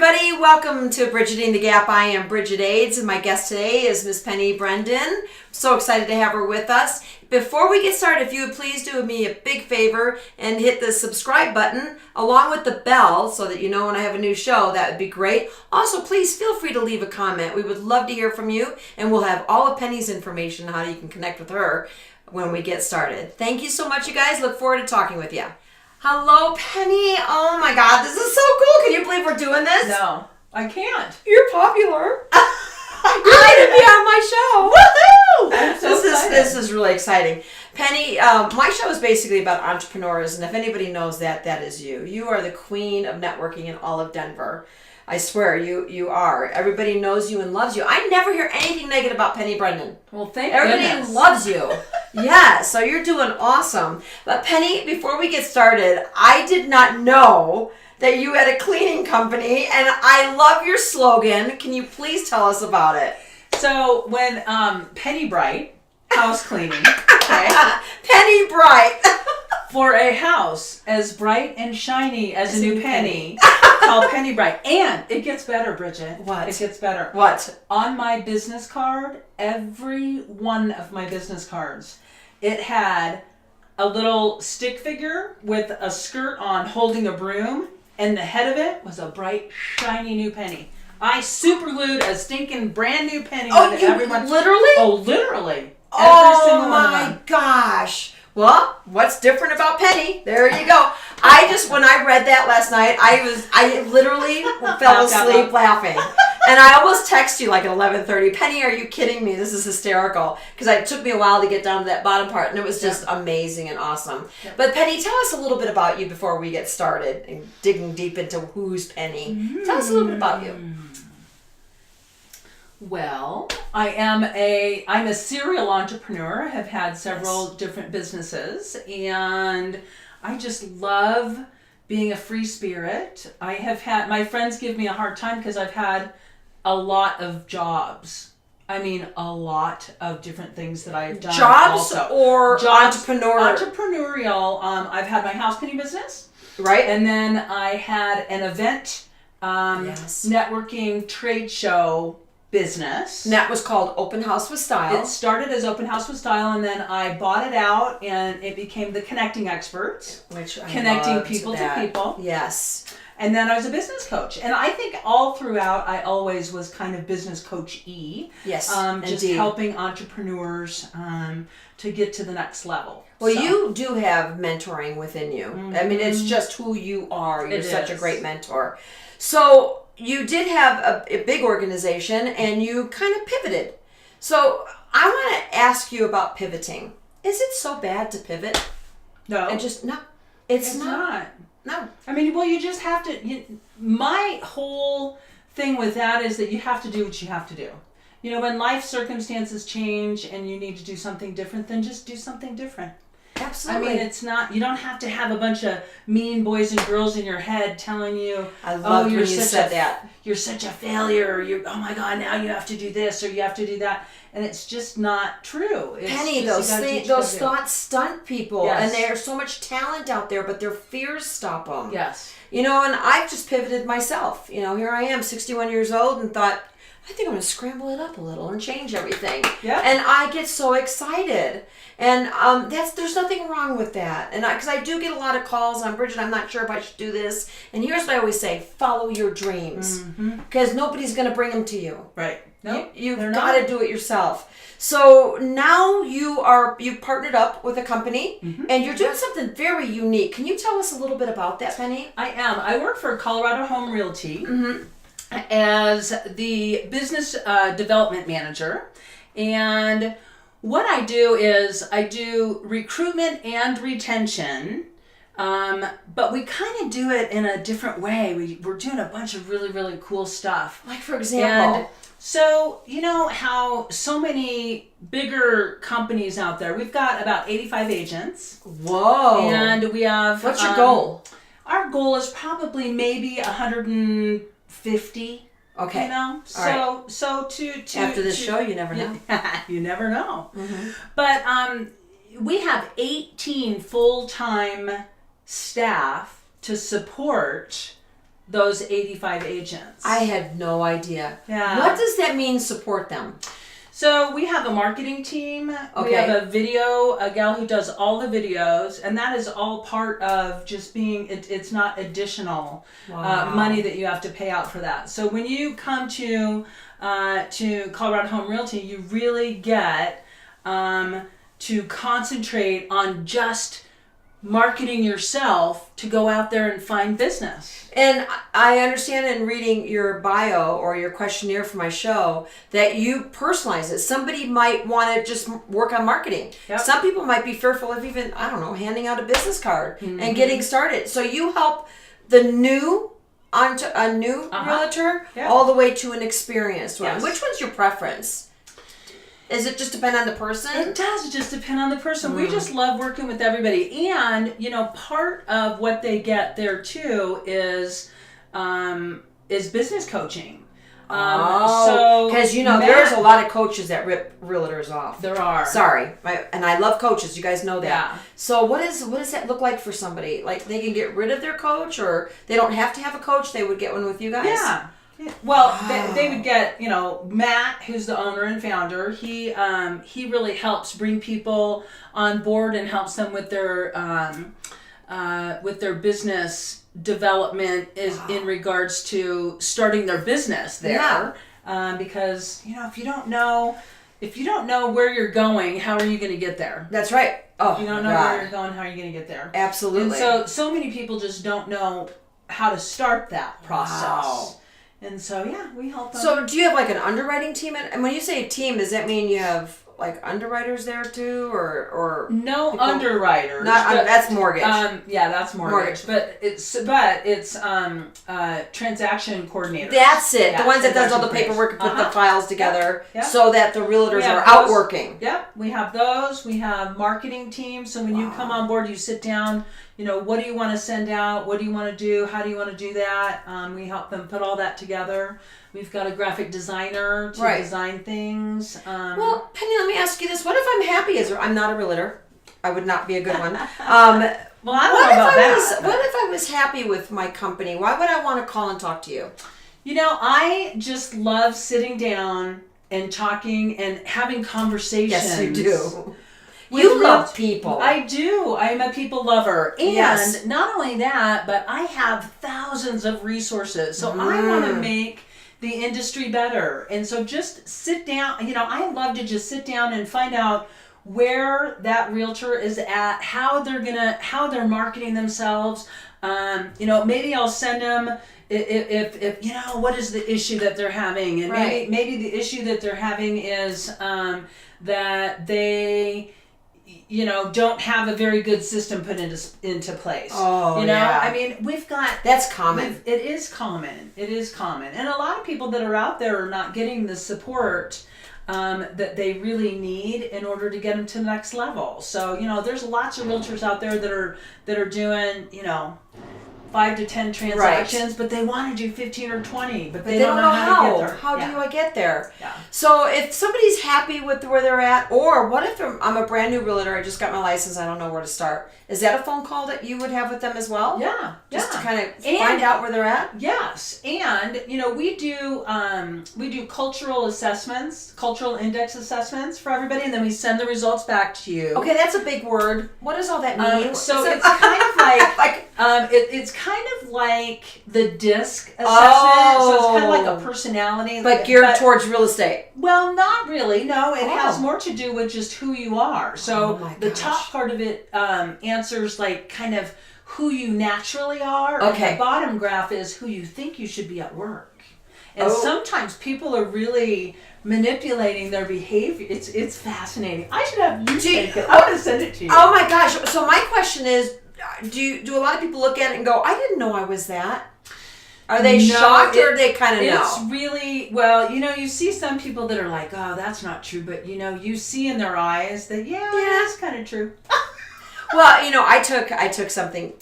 everybody. Welcome to Brigitting the Gap. I am Bridget Aids, and my guest today is Miss Penny Brenden. So excited to have her with us. Before we get started, if you would please do me a big favor and hit the subscribe button along with the bell so that you know when I have a new show. That would be great. Also, please feel free to leave a comment. We would love to hear from you, and we'll have all of Penny's information on how you can connect with her when we get started. Thank you so much, you guys. Look forward to talking with you. Hello, Penny. Oh my God, this is so cool. Can you believe we're doing this? No, I can't. You're popular. You're going to be on my show. Woohoo! I'm so excited. This is really exciting. Penny, my show is basically about entrepreneurs, and if anybody knows that, that is you. You are the queen of networking in all of Denver. I swear, you are. Everybody knows you and loves you. I never hear anything negative about Penny Brenden. Well, thank Everybody goodness. loves you. Yeah, so you're doing awesome. But Penny, before we get started, I did not know that you had a cleaning company, and I love your slogan. Can you please tell us about it? So when Penny Bright Housecleaning, okay, Penny Bright. for a house as bright and shiny as a new penny, called Penny Bright. And it gets better, Bridget. What? It gets better. What? On my business card, every one of my business cards, it had a little stick figure with a skirt on holding a broom, and the head of it was a bright, shiny new penny. I super glued a stinking brand new penny on everyone. Literally? Oh, literally. Every single one of them. My gosh. Well, what's different about Penny? There you go. When I read that last night, I literally fell asleep laughing. And I almost text you like at 11:30, Penny, are you kidding me? This is hysterical. Because it took me a while to get down to that bottom part, and it was just amazing and awesome. Yeah. But Penny, tell us a little bit about you before we get started and digging deep into who's Penny. Tell us a little bit about you. Well, I'm a serial entrepreneur. I have had several different businesses, and I just love being a free spirit. I have had, my friends give me a hard time because I've had a lot of jobs. I mean, a lot of different things that I've done. Jobs also. or Jobs, entrepreneur? Entrepreneurial. I've had my house cleaning business. Right. And then I had an event, networking trade show business. And that was called Open House with Style. It started as Open House with Style, and then I bought it out, and it became the Connecting Experts, which I connecting loved people that. to people. Yes. And then I was a business coach, and I think all throughout I always was kind of business coach-y. Yes, just indeed. helping entrepreneurs to get to the next level. Well, you do have mentoring within you. Mm-hmm. I mean, it's just who you are. You're such a great mentor. So you did have a big organization, and you kind of pivoted. So I want to ask you about pivoting. Is it so bad to pivot? No. It's not. No. I mean, well, you just have to. My whole thing with that is that you have to do what you have to do. You know, when life circumstances change and you need to do something different, then just do something different. Absolutely. I mean, it's not, you don't have to have a bunch of mean boys and girls in your head telling you, you said that. You're such a failure. Oh my God, now you have to do this or you have to do that. And it's just not true. Penny, those thoughts stunt people. Yes. And there's so much talent out there, but their fears stop them. Yes. You know, and I've just pivoted myself. You know, here I am, 61 years old, and thought, I think I'm going to scramble it up a little and change everything. Yeah. And I get so excited. And there's nothing wrong with that. And because I do get a lot of calls on, Bridget, I'm not sure if I should do this. And here's what I always say, follow your dreams. Because nobody's going to bring them to you. Right. No, you've got to do it yourself. So now you've partnered up with a company, and you're doing something very unique. Can you tell us a little bit about that, Penny? I am. I work for Colorado Home Realty as the business development manager. And what I do is I do recruitment and retention, but we kind of do it in a different way. We're doing a bunch of really, really cool stuff. Like, for example? And so, you know how so many bigger companies out there, we've got about 85 agents. Whoa. And we have... What's your goal? Our goal is probably maybe 150. Okay. You know? All right. So to after this show, you never know. You never know. But we have 18 full-time staff to support those 85 agents. I had no idea. Yeah. What does that mean, support them? So we have a marketing team. Okay. We have a gal who does all the videos, and that is all part of just being, it's not additional money that you have to pay out for that. So when you come to Colorado Home Realty, you really get to concentrate on just marketing yourself to go out there and find business. And I understand in reading your bio or your questionnaire for my show that you personalize it. Somebody might want to just work on marketing. Yep. Some people might be fearful of even, I don't know, handing out a business card and getting started. So you help the new realtor all the way to an experienced one. Yes. Which one's your preference? Is it just depend on the person? It does just depend on the person. We just love working with everybody. And, part of what they get there too is business coaching. Because there's a lot of coaches that rip realtors off. There are. Sorry, and I love coaches. You guys know that. Yeah. So what does that look like for somebody? Like they can get rid of their coach, or they don't have to have a coach. They would get one with you guys. Yeah. Well, they would get, Matt, who's the owner and founder. He really helps bring people on board and helps them with their business development in regards to starting their business there. Yeah. Because if you don't know where you're going, how are you going to get there? That's right. Oh, if you don't know where you're going, how are you going to get there? Absolutely. And so many people just don't know how to start that process. Wow. And so, we help them. So do you have like an underwriting team? And when you say team, does that mean you have like underwriters there too, or no people? Underwriters? That's mortgage. That's mortgage. But it's transaction coordinators. That's it. Yeah, the ones that does all the paperwork and put the files together, so that the realtors are out working. Yep, we have those. We have marketing teams. So when you come on board, you sit down. What do you want to send out? What do you want to do? How do you want to do that? We help them put all that together. We've got a graphic designer to design things. Well, Penny, let me ask you this. What if I'm happy I'm not a realtor? I would not be a good one. Well, I don't know about that. What if I was happy with my company? Why would I want to call and talk to you? I just love sitting down and talking and having conversations. Yes, you do. You love people. I do. I'm a people lover. And not only that, but I have thousands of resources. So I want to make the industry better. And so just sit down. I love to just sit down and find out where that realtor is at, how they're marketing themselves. Maybe I'll send them if what is the issue that they're having, and maybe the issue that they're having is that they don't have a very good system put into place. I mean, we've got... That's common. It is common. And a lot of people that are out there are not getting the support that they really need in order to get them to the next level. So, there's lots of realtors out there that are doing, 5 to 10 transactions, but they want to do 15 or 20, but they don't know how to get there. How do I get there? Yeah. So if somebody's happy with where they're at, or what if I'm a brand new realtor, I just got my license, I don't know where to start. Is that a phone call that you would have with them as well? Yeah. Just to kind of find out where they're at? Yes. And, we do cultural assessments, cultural index assessments for everybody, and then we send the results back to you. Okay, that's a big word. What does all that mean? So it's kind of like it's kind of like the DISC assessment. So it's kind of like a personality. But geared towards real estate. Well, not really. No, it has more to do with just who you are. So the top part of it answers like kind of who you naturally are. Okay. And the bottom graph is who you think you should be at work. And sometimes people are really manipulating their behavior. It's fascinating. I should have you take it. I'm going to send it to you. Oh my gosh. So my question is, do a lot of people look at it and go, I didn't know I was that? Are they shocked, or they kind of know? It's really, well, you see some people that are like, oh, that's not true. But, you see in their eyes that, that's kind of true. Well, I took something,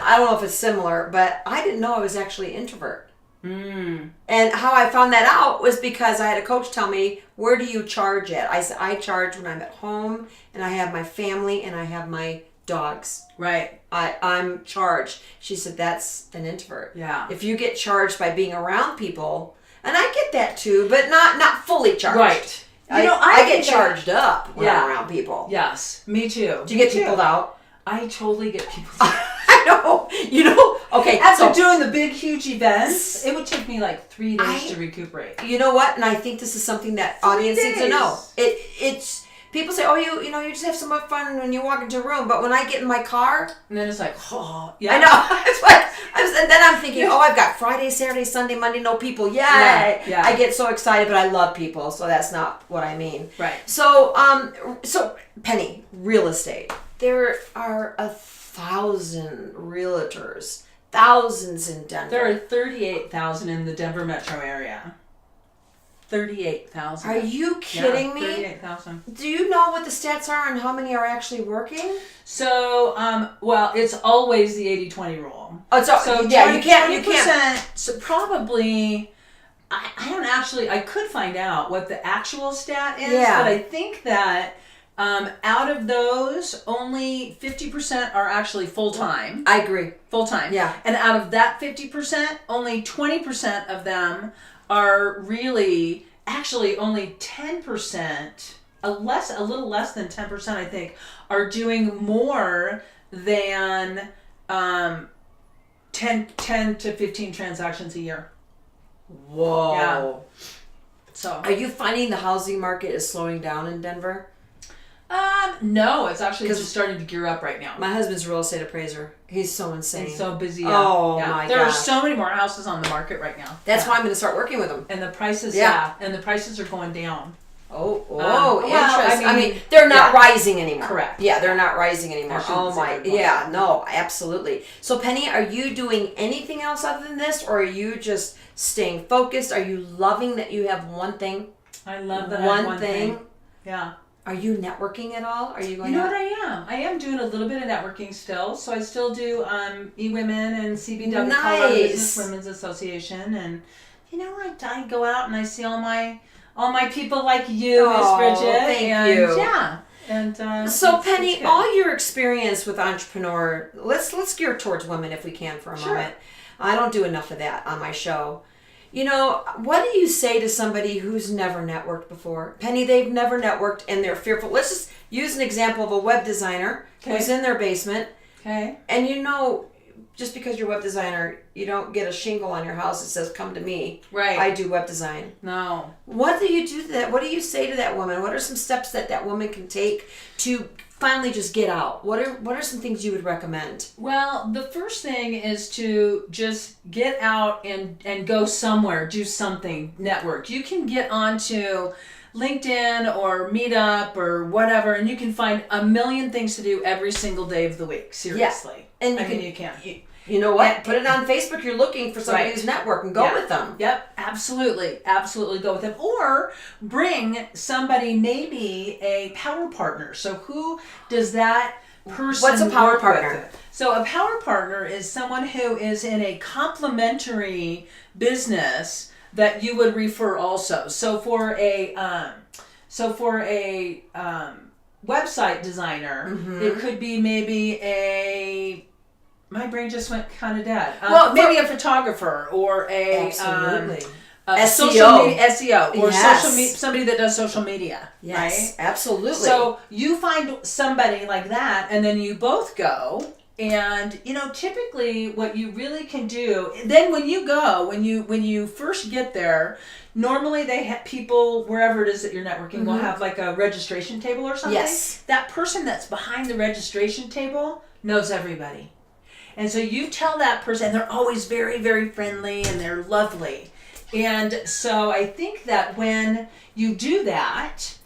I don't know if it's similar, but I didn't know I was actually an introvert. And how I found that out was because I had a coach tell me, where do you charge at? I said, I charge when I'm at home and I have my family and I have my dogs. Right. I'm charged. She said, that's an introvert. Yeah. If you get charged by being around people, and I get that too, but not fully charged. Right. I get charged up when I'm around people. Yes, me too. Do you get peopled out? I totally get people. I know. Okay. After doing the big, huge events, it would take me like 3 days to recuperate. You know what? And I think this is something that audience needs to know. It's people say, oh, you just have so much fun when you walk into a room, but when I get in my car, and then it's like, oh, yeah. I know. It's like, and then I'm thinking, oh, I've got Friday, Saturday, Sunday, Monday, no people. Yay! Yeah. I get so excited, but I love people, so that's not what I mean. Right. So, so Penny, real estate. There are 1,000 realtors, thousands in Denver. There are 38,000 in the Denver metro area. 38,000. Are you kidding me? 38,000. Do you know what the stats are and how many are actually working? So, well, it's always the 80-20 rule. Oh, so yeah, 20, you can't. 20%, so probably, I don't actually, I could find out what the actual stat is, but I think that out of those, only 50% are actually full-time. I agree. Full-time. Yeah. And out of that 50%, only 20% of them are really, actually only 10%, a little less than 10%, I think, are doing more than 10 to 15 transactions a year. Whoa. Yeah. So, are you finding the housing market is slowing down in Denver? No, it's actually just starting to gear up right now. My husband's a real estate appraiser. He's so insane. He's so busy. Oh my god. There are so many more houses on the market right now. That's why I'm going to start working with him. And the prices, and the prices are going down. Interesting. I mean, they're not rising anymore. Correct. Yeah, they're not rising anymore. Oh my. Yeah, no, absolutely. So Penny, are you doing anything else other than this, or are you just staying focused? Are you loving that you have one thing? I love that I have one thing. Yeah. Are you networking at all? Are you going? You know what I am? I am doing a little bit of networking still. So I still do eWomen and CBW, Colorado Business Women's Association, and I go out and I see all my people like you, Miss Bridget. Thank you. Yeah. And so Penny, all your experience with entrepreneur, let's gear towards women if we can for a moment. I don't do enough of that on my show. What do you say to somebody who's never networked before? Penny, they've never networked and they're fearful. Let's just use an example of a web designer who's in their basement. Okay. And just because you're a web designer, you don't get a shingle on your house that says, come to me. Right. I do web design. No. What do you do to that? What do you say to that woman? What are some steps that woman can take to finally just get out? What are some things you would recommend? Well, the first thing is to just get out and go somewhere, do something, network. You can get onto LinkedIn or Meetup or whatever, and you can find a million things to do every single day of the week. Seriously. And you can. You know what? Put it on Facebook. You're looking for somebody who's networking. Go with them. Yep, absolutely. Absolutely go with them. Or bring somebody, maybe a power partner. So who does that person What's a power work partner? with? So a power partner is someone who is in a complementary business that you would refer also. So for a website designer, it could be maybe my brain just went kind of dead. Maybe a photographer or a SEO. Social media SEO or somebody that does social media. Yes, right? absolutely. So you find somebody like that, and then you both go. And typically, what you really can do then when you first get there, normally they have people wherever it is that you're networking will have like a registration table or something. Yes. That person that's behind the registration table knows everybody. And so you tell that person, and they're always very, very friendly and they're lovely. And so I think that when you do that,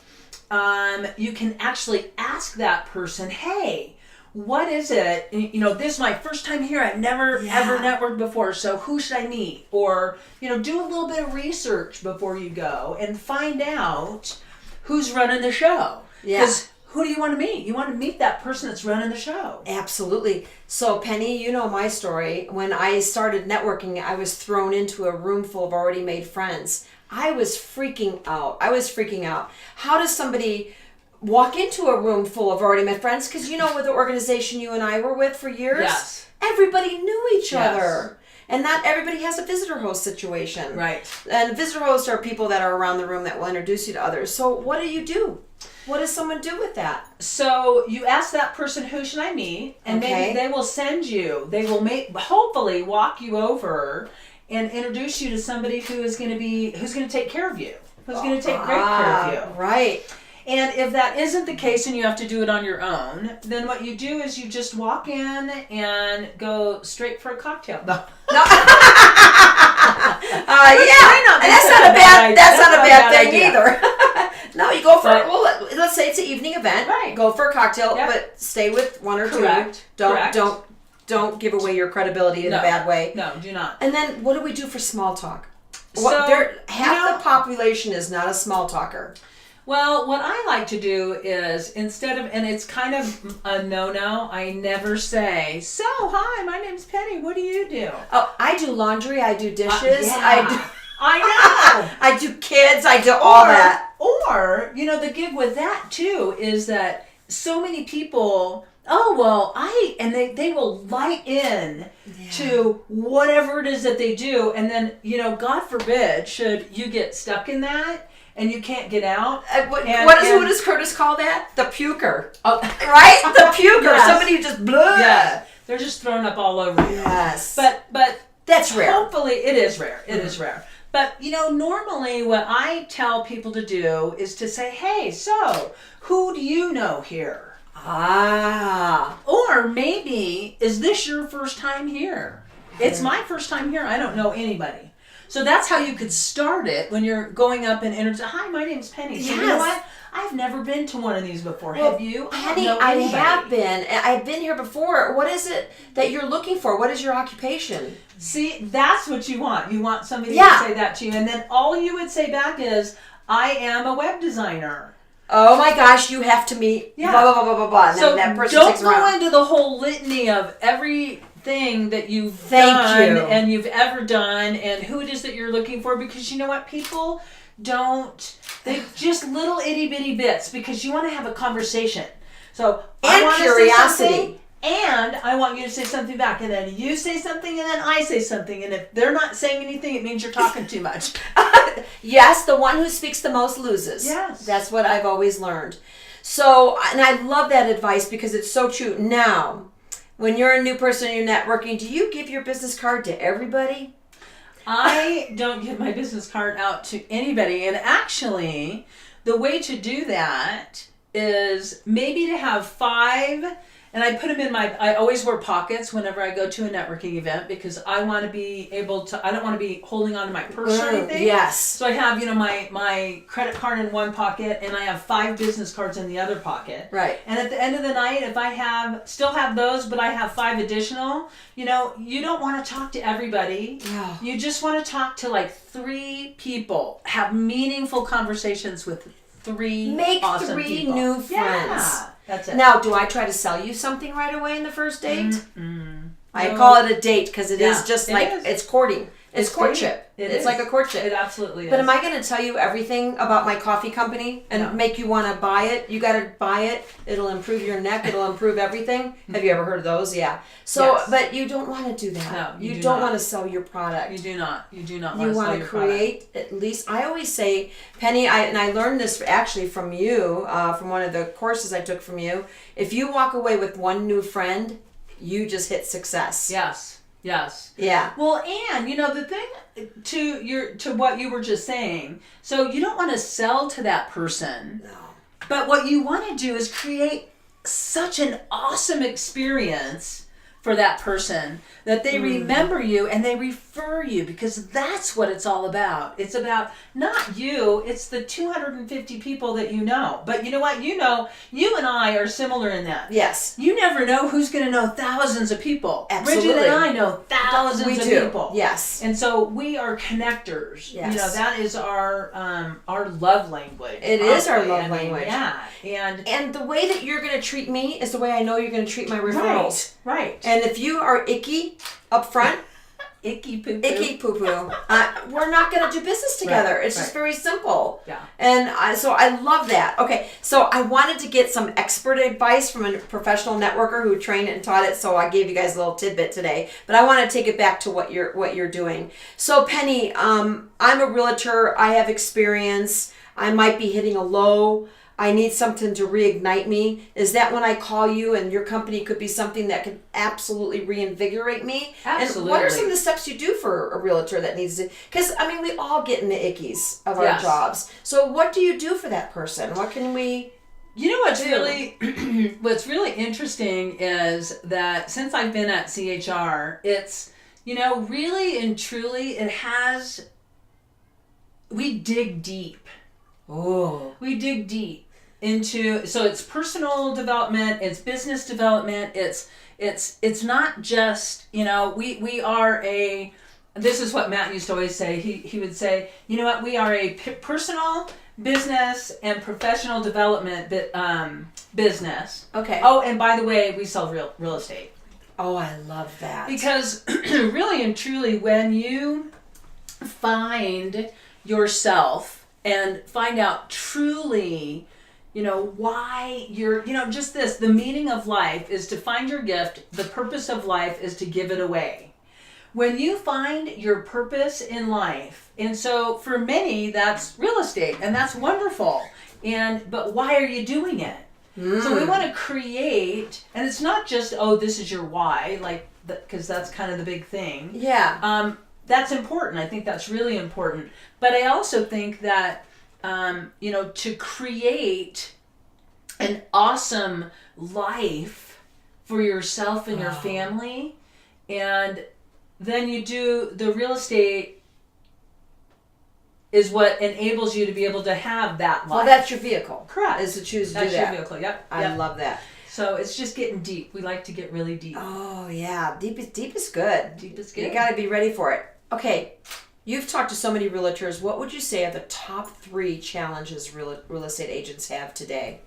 you can actually ask that person, hey, what is it? This is my first time here. I've never ever networked before. So who should I meet? Or, do a little bit of research before you go and find out who's running the show. Yeah. Because who do you want to meet? You want to meet that person that's running the show. Absolutely. So Penny, you know my story. When I started networking, I was thrown into a room full of already made friends. I was freaking out. How does somebody walk into a room full of already met friends, because with the organization you and I were with for years, Yes. everybody knew each Yes. other. And not everybody has a visitor host situation. Right. And visitor hosts are people that are around the room that will introduce you to others. So what do? What does someone do with that? So you ask that person, who should I meet? And maybe they will send you, they will hopefully walk you over and introduce you to somebody who's going to take care of you, who's going to take great care of you. Right. And if that isn't the case and you have to do it on your own, then what you do is you just walk in and go straight for a cocktail. No. That's not a bad thing either. No, you go for let's say it's an evening event. Right. Go for a cocktail, but stay with one or Correct. two. Don't give away your credibility in a bad way. No, do not. And then what do we do for small talk? Half the population is not a small talker. Well, what I like to do is and it's kind of a no-no, I never say, so, hi, my name's Penny, what do you do? Oh, I do laundry, I do dishes, I know. I do kids, I do all that. Or, the gig with that too is that so many people, they will light in to whatever it is that they do, and then, God forbid, should you get stuck in that, and you can't get out. What does Curtis call that? The puker. Oh, right? The puker. Yes. Somebody who just blah. Yeah. They're just thrown up all over you. Yes. But that's rare. Hopefully it is rare. It is rare. But normally what I tell people to do is to say, hey, so who do you know here? Or maybe, is this your first time here? It's my first time here. I don't know anybody. So that's how you could start it when you're going up and hi, my name's Penny. So you know what? I've never been to one of these before. Have you? Penny, I have been. I've been here before. What is it that you're looking for? What is your occupation? See, that's what you want. You want somebody to say that to you. And then all you would say back is, I am a web designer. Oh my gosh, you have to meet blah, blah, blah, blah, blah, blah. And so that person don't takes go around. into the whole litany of everything that you've done and you've ever done and who it is that you're looking for, because you know what? People they just little itty bitty bits, because you want to have a conversation. So I want curiosity. And I want you to say something back, and then you say something, and then I say something, and if they're not saying anything, it means you're talking too much. Yes, the one who speaks the most loses. Yes. That's what I've always learned. So, and I love that advice because it's so true. Now, when you're a new person and you're networking, do you give your business card to everybody? I don't give my business card out to anybody, and actually, the way to do that is maybe to have 5. And I put them I always wear pockets whenever I go to a networking event, because I want to be able to, I don't want to be holding on to my purse or anything. Yes. So I have, my credit card in one pocket, and I have 5 business cards in the other pocket. Right. And at the end of the night, if I still have those, but I have 5 additional, you don't want to talk to everybody. Yeah. You just want to talk to like 3 people. Have meaningful conversations with 3 Make awesome 3 people. new friends. Yeah. That's it. Now, do I try to sell you something right away in the first date? I No. call it a date because it is just is. it's courting. It's courtship. It's like a courtship. It absolutely is. But am I going to tell you everything about my coffee company and make you want to buy it? You got to buy it. It'll improve your neck. It'll improve everything. Have you ever heard of those? Yeah. So, Yes. but you don't want to do that. No, you do don't not. want to sell your product. You do not. You do not want You to sell want to your product. create at least. I always say, Penny, I learned this actually from you, from one of the courses I took from you. If you walk away with one new friend, you just hit success. Yes. Yes. Yeah. Well, and the thing to what you were just saying. So you don't want to sell to that person. No. But what you want to do is create such an awesome experience for that person that they remember you and they refer you, because that's what it's all about. It's about not you, it's the 250 people that you know. But you know what? You and I are similar in that. Yes. You never know who's going to know thousands of people. Absolutely. Bridget and I know thousands of people. Yes. And so we are connectors. Yes. That is our love language. It is our love I mean, language. Yeah. And the way that you're going to treat me is the way I know you're going to treat my referrals. Right. And if you are icky up front, Icky poo poo. Icky poo poo. We're not going to do business together. Right, it's just right. very simple. Yeah. And so I love that. Okay, so I wanted to get some expert advice from a professional networker who trained it and taught it. So I gave you guys a little tidbit today, but I want to take it back to what you're doing. So Penny, I'm a realtor. I have experience. I might be hitting a low. I need something to reignite me. Is that when I call you, and your company could be something that could absolutely reinvigorate me? Absolutely. And what are some of the steps you do for a realtor that needs to, because I mean, we all get in the ickies of our Yes. jobs. So what do you do for that person? What can we You know what's do? what's really interesting is that since I've been at CHR, it's, really and truly, we dig deep. Oh. We dig deep into, so it's personal development, it's business development, it's not just, we are this is what Matt used to always say. He would say, you know what, we are a personal, business, and professional development business. Okay. Oh, and by the way, we sell real estate. Oh, I love that. Because really and truly, when you find yourself and find out truly, why you're, just this, the meaning of life is to find your gift. The purpose of life is to give it away. When you find your purpose in life, and so for many, that's real estate, and that's wonderful. But why are you doing it? So we want to create, and it's not just, this is your why, because that's kind of the big thing. Yeah. That's important. I think that's really important. But I also think that, to create an awesome life for yourself and your family, and then you do the real estate is what enables you to be able to have that life. Well, that's your vehicle. Correct. Is to choose to That's do that. your vehicle. Yep. I love that. So it's just getting deep. We like to get really deep. Oh yeah, deep is good. Deep is good. You got to be ready for it. Okay, you've talked to so many realtors. What would you say are the top 3 challenges real estate agents have today?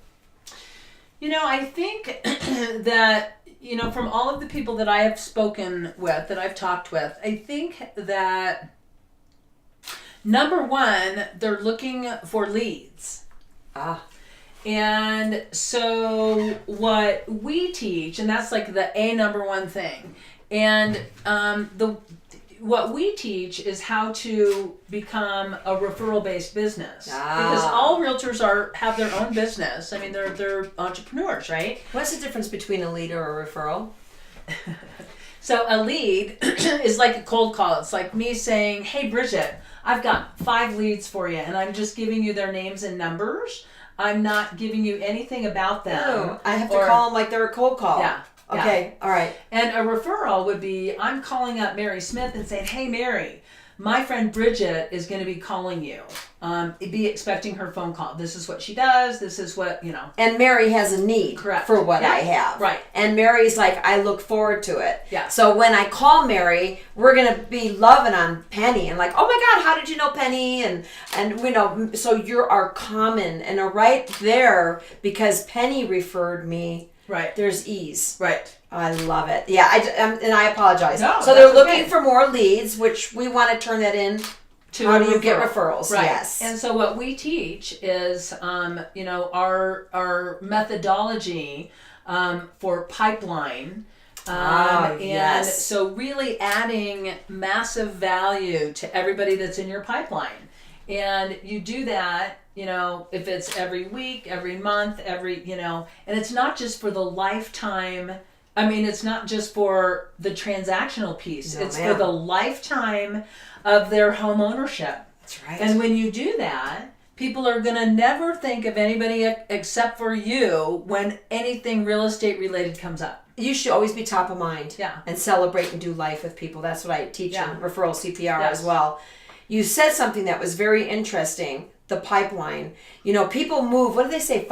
I think that, from all of the people that I have spoken with, that I've talked with, I think that number 1, they're looking for leads. And so what we teach, and that's like the number 1 thing, and what we teach is how to become a referral-based business. Because all realtors have their own business. I mean, they're entrepreneurs, right? What's the difference between a lead or a referral? So a lead is like a cold call. It's like me saying, hey, Bridget, I've got 5 leads for you, and I'm just giving you their names and numbers. I'm not giving you anything about them. Oh, I have to call them like they're a cold call. Yeah. Okay, all right. And a referral would be, I'm calling up Mary Smith and saying, hey, Mary, my friend Bridget is going to be calling you. Be expecting her phone call. This is what she does. This is what, And Mary has a need Correct. for what Yeah. I have. Right. And Mary's like, I look forward to it. Yeah. So when I call Mary, we're going to be loving on Penny and like, oh my God, how did you know Penny? And so you're our common and are right there because Penny referred me. Right. There's ease. Right. I love it. Yeah, and I apologize. No, so they're that's looking okay. for more leads, which we want to turn that in. How do you get referrals? Right. Yes. And so what we teach is, our methodology for pipeline. And yes. so really adding massive value to everybody that's in your pipeline. And you do that, if it's every week, every month, and it's not just for the lifetime. I mean, it's not just for the transactional piece. No, it's ma'am. for the lifetime of their home ownership. That's right. And when you do that, people are going to never think of anybody except for you when anything real estate related comes up. You should always be top of mind. Yeah. And celebrate and do life with people. That's what I teach Yeah. in referral CPR Yes. as well. You said something that was very interesting. The pipeline. People move. What do they say?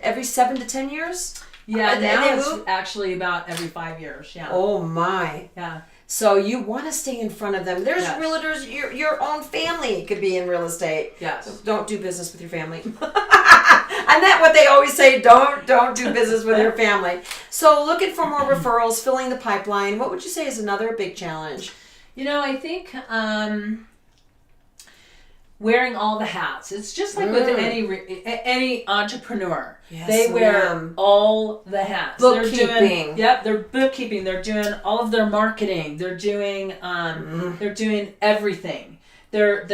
Every 7 to 10 years? Yeah, And now they it's move? actually about every 5 years. Yeah. Oh my. Yeah. So you want to stay in front of them. There's Yes. realtors, your own family could be in real estate. Yes. So don't do business with your family. And that's what they always say, don't do business with your family. So looking for more referrals, filling the pipeline, what would you say is another big challenge? I think wearing all the hats. It's just like with any entrepreneur. Yes, they wear ma'am. all the hats. Bookkeeping. They're bookkeeping. They're doing all of their marketing. They're doing everything. They're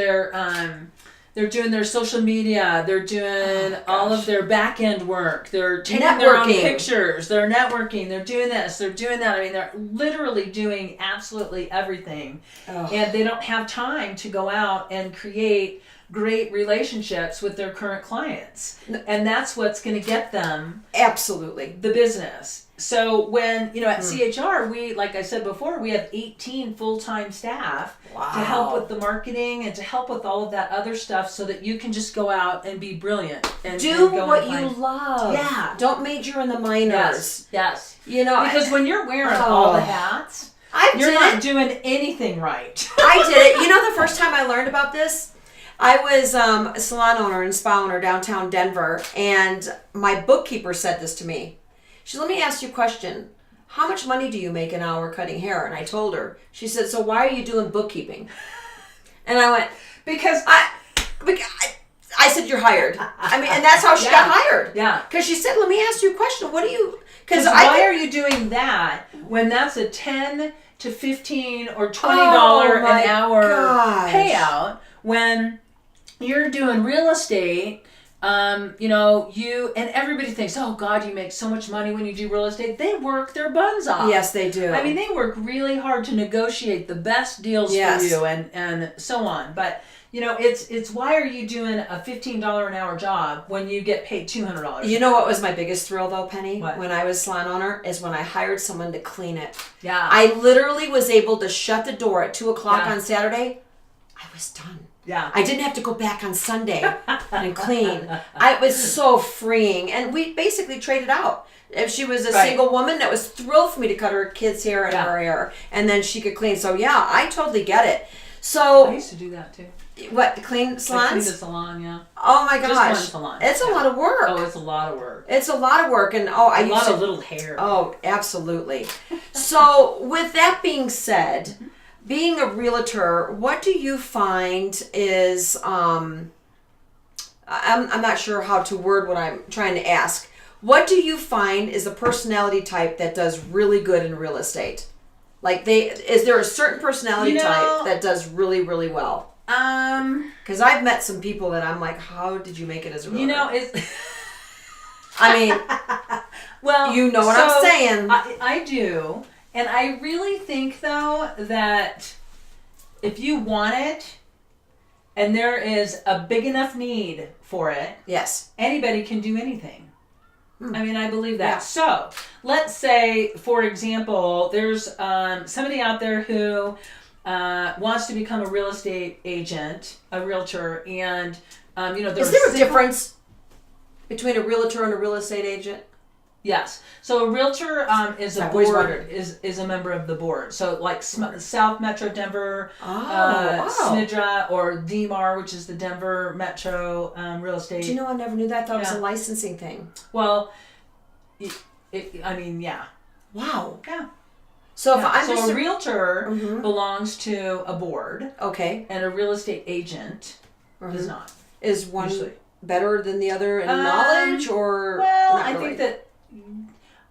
doing their social media. They're doing all of their back end work. They're taking their own pictures. They're networking. They're doing this. They're doing that. I mean, they're literally doing absolutely everything. Oh. And they don't have time to go out and create great relationships with their current clients. And that's what's going to get them absolutely the business. So when, at CHR, we, like I said before, we have 18 full-time staff to help with the marketing and to help with all of that other stuff so that you can just go out and be brilliant. And do what you love. Yeah. Don't major in the minors. Yes. Because when you're wearing all the hats, you're not doing anything right. I did it. The first time I learned about this, I was a salon owner and spa owner downtown Denver, and my bookkeeper said this to me. She said, let me ask you a question. How much money do you make an hour cutting hair? And I told her. She said, so why are you doing bookkeeping? And I went, because I said, you're hired. I mean, and that's how she got hired. Yeah. Because she said, let me ask you a question. What do you... Because why are you doing that when that's a $10 to $15 or $20 an hour payout when you're doing real estate? You and everybody thinks, oh God, you make so much money when you do real estate. They work their buns off. Yes, they do. I mean, they work really hard to negotiate the best deals for you and so on. But it's why are you doing a $15 an hour job when you get paid $200? You know what was my biggest thrill though, Penny? What? When I was salon owner is when I hired someone to clean it. Yeah. I literally was able to shut the door at 2:00 on Saturday. I was done. Yeah. I didn't have to go back on Sunday and clean. It was so freeing. And we basically traded out. If she was a single woman that was thrilled for me to cut her kids' hair and her hair, and then she could clean. So yeah, I totally get it. So I used to do that too. What, to clean salons? I cleaned a salon, yeah. Oh my gosh. Just one salon. It's a lot of work. Oh, it's a lot of work. It's a lot of work. And a lot of little hair. Oh, absolutely. So with that being said, being a realtor, what do you find is, I'm not sure how to word what I'm trying to ask. What do you find is a personality type that does really good in real estate? Like is there a certain personality type that does really, really well? Because I've met some people that I'm like, how did you make it as a realtor? I mean, well, you know what I'm saying. I do. And I really think, though, that if you want it and there is a big enough need for it, yes, anybody can do anything. I mean, I believe that. Yeah. So let's say, for example, there's somebody out there who wants to become a real estate agent, a realtor, and, is there a difference between a realtor and a real estate agent? Yes. So a realtor is a board, is a member of the board. So like South Metro Denver, SMIDRA, or DMAR, which is the Denver Metro Real Estate. Do you know, I never knew that. I thought it was a licensing thing. Well, yeah. Wow. Yeah. So if I'm a realtor belongs to a board. Okay. And a real estate agent does not. Is one better than the other in knowledge, or? Well, I think that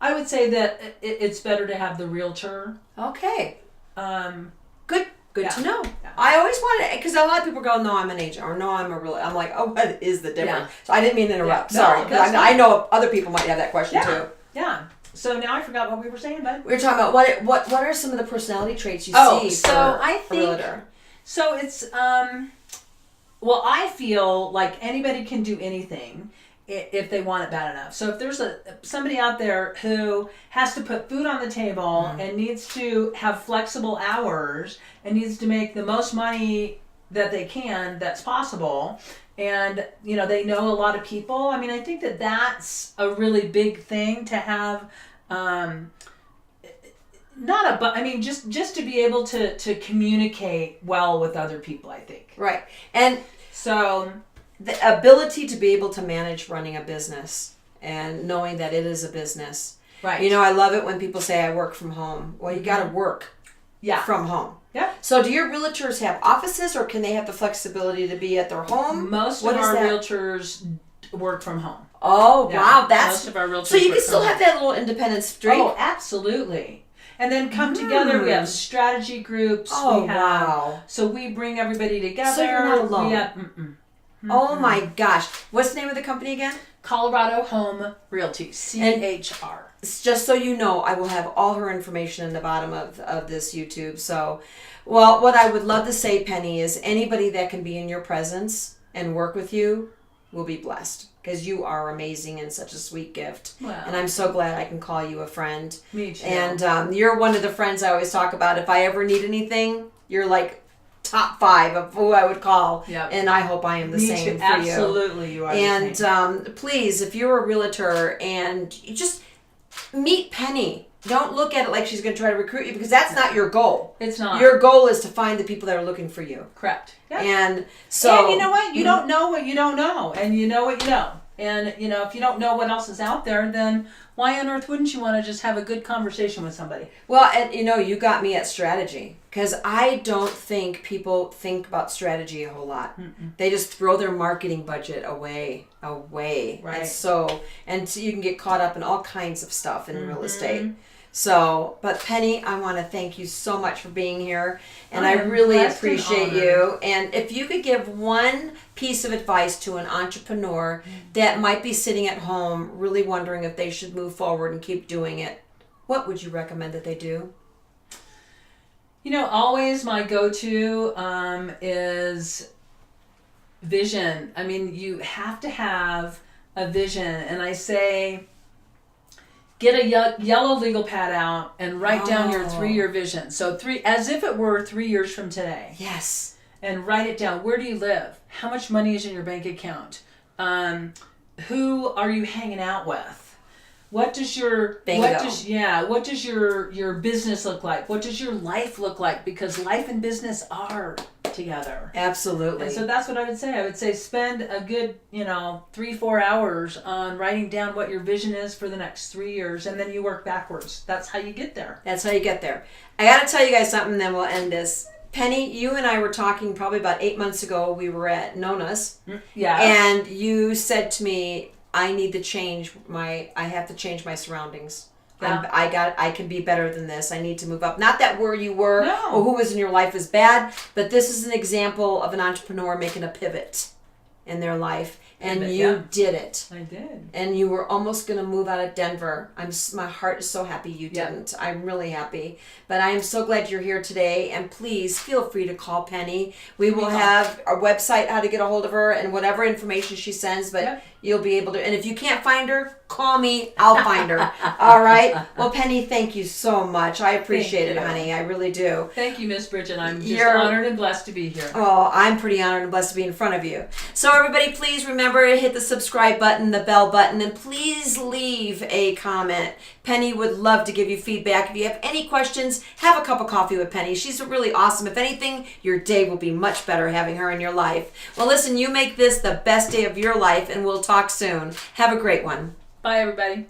I would say that it's better to have the realtor. Okay. Good to know. Yeah. I always wanted, because a lot of people go, no, I'm an agent, or no, I'm a realtor. I'm like, oh, what is the difference? Yeah. So I didn't mean to interrupt. Yeah. Sorry, because I know other people might have that question too. Yeah. So now I forgot what we were saying, bud. We were talking about what are some of the personality traits you see for a realtor? So it's well, I feel like anybody can do anything if they want it bad enough. So if there's somebody out there who has to put food on the table and needs to have flexible hours and needs to make the most money that they can that's possible, and they know a lot of people, I mean, I think that that's a really big thing to have. Just to be able to communicate well with other people, I think. Right. And so the ability to be able to manage running a business and knowing that it is a business. Right. I love it when people say I work from home. Well, you got to work. from home. Yeah. So do your realtors have offices, or can they have the flexibility to be at their home? Most of our realtors work from home. Oh, wow. Most of our realtors so you work can still from have that little independent streak? Oh, absolutely. And then come together. We have strategy groups. Oh, we have, wow. So we bring everybody together. So you're not alone. We have, Oh, my gosh. What's the name of the company again? Colorado Home Realty, CHR. Just so you know, I will have all her information in the bottom of this YouTube. So, well, what I would love to say, Penny, is anybody that can be in your presence and work with you will be blessed, because you are amazing and such a sweet gift. Wow. And I'm so glad I can call you a friend. Me too. And you're one of the friends I always talk about. If I ever need anything, you're like top 5 of who I would call. Yep. And I hope I am the same for you. Absolutely, you are. And please, if you're a realtor and you just meet Penny, don't look at it like she's going to try to recruit you, because that's not your goal. It's not. Your goal is to find the people that are looking for you. Correct. Yeah. And so, and you know what? You don't know what you don't know, and you know what you know. And you know, if you don't know what else is out there, then why on earth wouldn't you want to just have a good conversation with somebody? Well, and you know, you got me at strategy, because I don't think people think about strategy a whole lot. They just throw their marketing budget away. Right. And so you can get caught up in all kinds of stuff in real estate. So, but Penny, I want to thank you so much for being here, and I really appreciate you. And if you could give one piece of advice to an entrepreneur that might be sitting at home really wondering if they should move forward and keep doing it, what would you recommend that they do? You know, always my go-to is vision. I mean, you have to have a vision, and I say, get a yellow legal pad out and write down your 3-year vision. So as if it were 3 years from today. Yes. And write it down. Where do you live? How much money is in your bank account? Who are you hanging out with? What does your what does your business look like? What does your life look like? Because life and business are together. Absolutely. And so that's what I would say. I would say spend a good, 3-4 hours on writing down what your vision is for the next 3 years, and then you work backwards. That's how you get there. That's how you get there. I got to tell you guys something, then we'll end this. Penny, you and I were talking probably about 8 months ago. We were at Nona's. Yeah. And you said to me, I have to change my surroundings. Yeah. I can be better than this. I need to move up. Not that where you were No. or who was in your life is bad, but this is an example of an entrepreneur making a pivot in their life. And you did it. I did. And you were almost going to move out of Denver. My heart is so happy you didn't. I'm really happy. But I am so glad you're here today. And please feel free to call Penny. We will have a website, how to get a hold of her, and whatever information she sends. But you'll be able to. And if you can't find her, call me. I'll find her. All right? Well, Penny, thank you so much. I appreciate it, honey. I really do. Thank you, Miss Bridget. I'm just honored and blessed to be here. Oh, I'm pretty honored and blessed to be in front of you. So everybody, please remember to hit the subscribe button, the bell button, and please leave a comment. Penny would love to give you feedback. If you have any questions, have a cup of coffee with Penny. She's really awesome. If anything, your day will be much better having her in your life. Well, listen, you make this the best day of your life, and we'll talk soon. Have a great one. Bye, everybody.